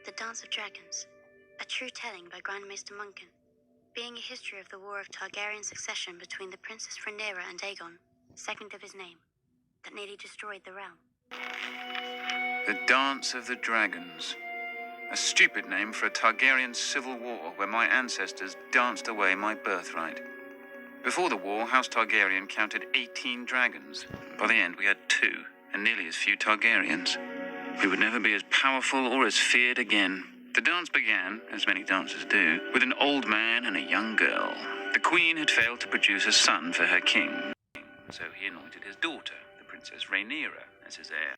The Dance of Dragons, a true telling by Grandmaster Munkin, being a history of the war of Targaryen succession between the Princess Rhaenyra and Aegon, second of his name, that nearly destroyed the realm. The Dance of the Dragons. A stupid name for a Targaryen civil war where my ancestors danced away my birthright. Before the war, House Targaryen counted 18 dragons. By the end, we had 2, and nearly as few Targaryens. We would never be as powerful or as feared again. The dance began, as many dances do, with an old man and a young girl. The queen had failed to produce a son for her king, so he anointed his daughter, the Princess Rhaenyra, as his heir.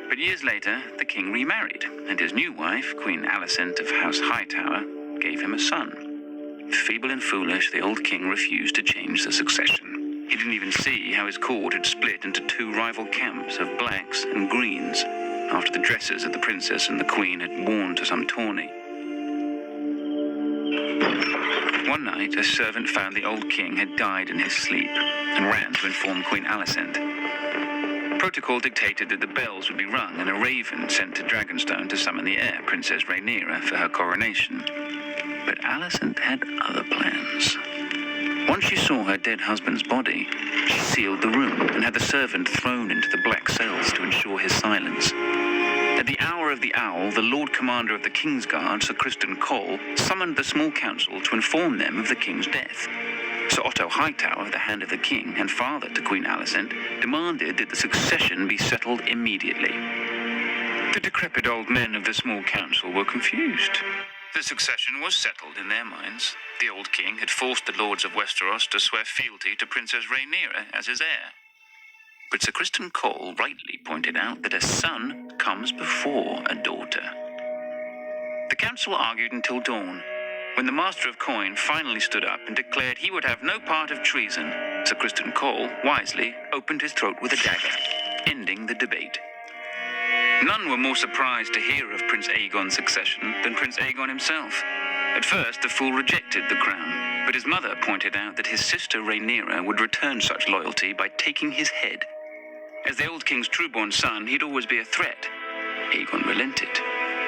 But years later, the king remarried, and his new wife, Queen Alicent of House Hightower, gave him a son. Feeble and foolish, the old king refused to change the succession. He didn't even see how his court had split into 2 rival camps of blacks and greens, after the dresses of the princess and the queen had worn to some tourney. One night, a servant found the old king had died in his sleep and ran to inform Queen Alicent. Protocol dictated that the bells would be rung and a raven sent to Dragonstone to summon the heir, Princess Rhaenyra, for her coronation. But Alicent had other plans. Once she saw her dead husband's body, she sealed the room and had the servant thrown into the black cells to ensure his silence. At the hour of the owl, the Lord Commander of the Kingsguard, Sir Criston Cole, summoned the small council to inform them of the king's death. Sir Otto Hightower, the Hand of the King and father to Queen Alicent, demanded that the succession be settled immediately. The decrepit old men of the small council were confused. The succession was settled in their minds. The old king had forced the lords of Westeros to swear fealty to Princess Rhaenyra as his heir. But Sir Criston Cole rightly pointed out that a son comes before a daughter. The council argued until dawn. When the Master of Coin finally stood up and declared he would have no part of treason, Sir Criston Cole wisely opened his throat with a dagger, ending the debate. None were more surprised to hear of Prince Aegon's succession than Prince Aegon himself. At first, the fool rejected the crown, but his mother pointed out that his sister Rhaenyra would return such loyalty by taking his head. As the old king's true-born son, he'd always be a threat. Aegon relented.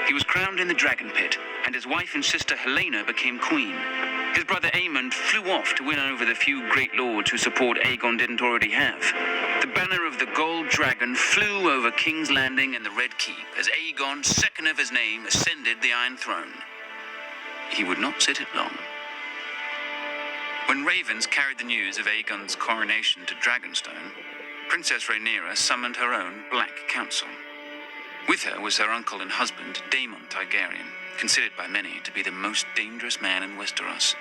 He was crowned in the Dragon Pit, and his wife and sister Helaena became queen. His brother Aemond flew off to win over the few great lords whose support Aegon didn't already have. The banner of the Gold Dragon flew over King's Landing and the Red Keep as Aegon, second of his name, ascended the Iron Throne. He would not sit it long. When ravens carried the news of Aegon's coronation to Dragonstone, Princess Rhaenyra summoned her own Black Council. With her was her uncle and husband, Daemon Targaryen, considered by many to be the most dangerous man in Westeros.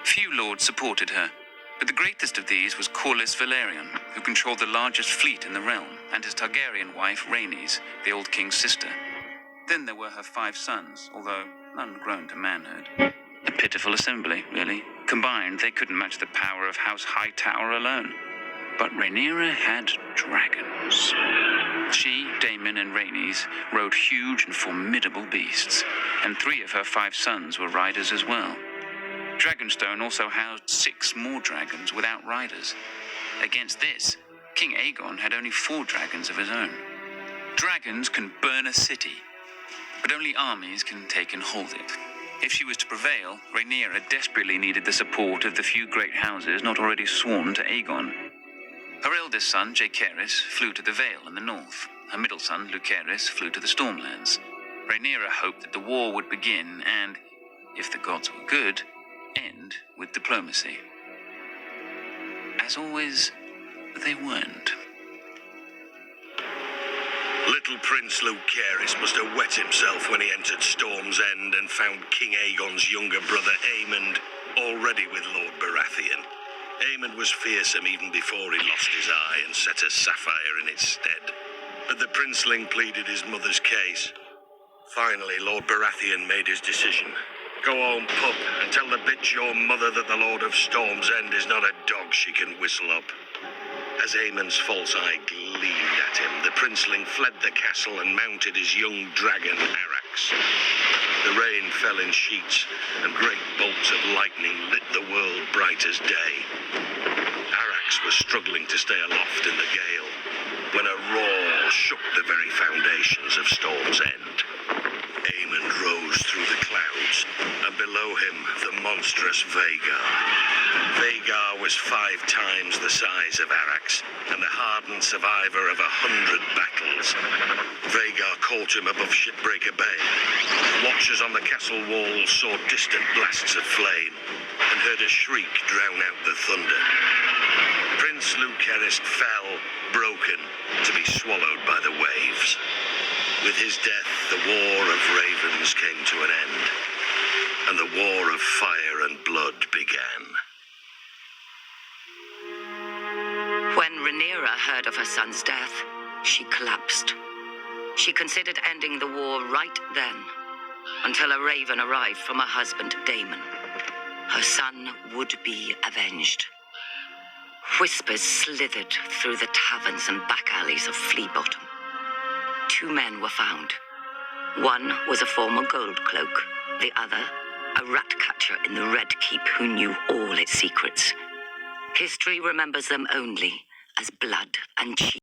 Few lords supported her, but the greatest of these was Corlys Velaryon, who controlled the largest fleet in the realm, and his Targaryen wife, Rhaenys, the old king's sister. Then there were her 5 sons, although none grown to manhood. A pitiful assembly, really. Combined, they couldn't match the power of House Hightower alone. But Rhaenyra had dragons. She, Daemon, and Rhaenys rode huge and formidable beasts, and 3 of her 5 sons were riders as well. Dragonstone also housed 6 more dragons without riders. Against this, King Aegon had only 4 dragons of his own. Dragons can burn a city, but only armies can take and hold it. If she was to prevail, Rhaenyra desperately needed the support of the few great houses not already sworn to Aegon. Her eldest son, Jaehaerys, flew to the Vale in the north. Her middle son, Lucerys, flew to the Stormlands. Rhaenyra hoped that the war would begin and, if the gods were good, end with diplomacy. As always, they weren't. Little Prince Lucerys must have wet himself when he entered Storm's End and found King Aegon's younger brother Aemond already with Lord Baratheon. Aemond was fearsome even before he lost his eye and set a sapphire in its stead. But the princeling pleaded his mother's case. Finally, Lord Baratheon made his decision. Go home, pup, and tell the bitch your mother that the Lord of Storm's End is not a dog she can whistle up. As Aemond's false eye gleamed at him, the princeling fled the castle and mounted his young dragon, Arrax. The rain fell in sheets, and great bolts of lightning lit the world bright as day. Arrax was struggling to stay aloft in the gale, when a roar shook the very foundations of Storm's End. Aemond rode monstrous Vagar. Vagar was 5 times the size of Arax, and the hardened survivor of 100 battles. Vagar caught him above Shipbreaker Bay. Watchers on the castle walls saw distant blasts of flame, and heard a shriek drown out the thunder. Prince Lucerys fell, broken, to be swallowed by the waves. With his death, the War of Ravens came to an end, and the War of Fire and Blood began. When Rhaenyra heard of her son's death, she collapsed. She considered ending the war right then, until a raven arrived from her husband, Daemon. Her son would be avenged. Whispers slithered through the taverns and back alleys of Flea Bottom. 2 men were found. One was a former gold cloak, the other a rat catcher in the Red Keep who knew all its secrets. History remembers them only as blood and cheese.